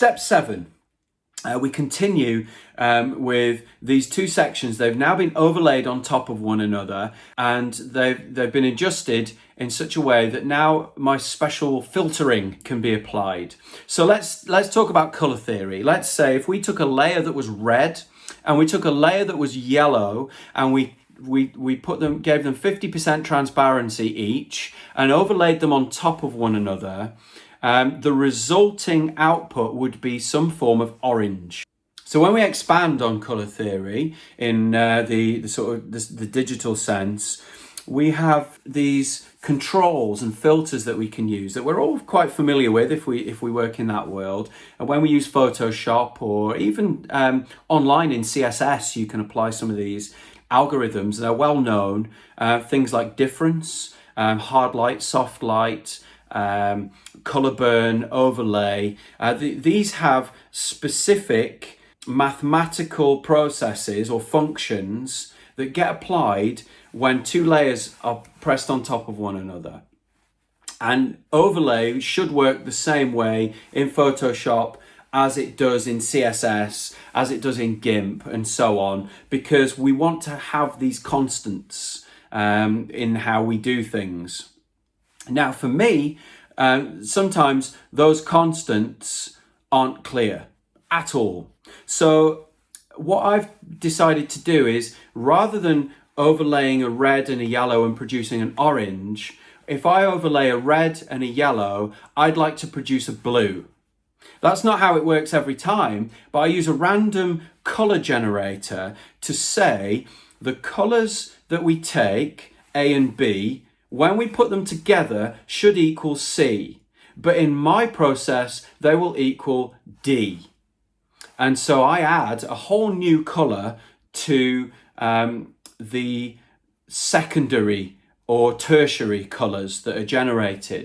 Step 7. We continue with these two sections. They've now been overlaid on top of one another, and they've been adjusted in such a way that now my special filtering can be applied. So let's talk about color theory. Let's say if we took a layer that was red and we took a layer that was yellow, and we gave them 50% transparency each and overlaid them on top of one another, the resulting output would be some form of orange. So when we expand on color theory in the digital sense, we have these controls and filters that we can use that we're all quite familiar with if we work in that world. And when we use Photoshop, or even online in CSS, you can apply some of these algorithms. They're well known. Things like difference, hard light, soft light, color burn, overlay. These have specific mathematical processes or functions that get applied when two layers are pressed on top of one another. And overlay should work the same way in Photoshop as it does in CSS, as it does in GIMP, and so on, because we want to have these constants in how we do things. Now, for me, sometimes those constants aren't clear at all. So what I've decided to do is, rather than overlaying a red and a yellow and producing an orange, if I overlay a red and a yellow, I'd like to produce a blue. That's not how it works every time, but I use a random color generator to say the colors that we take, A and B, when we put them together should equal C. But in my process, they will equal D. And so I add a whole new color to the secondary or tertiary colors that are generated.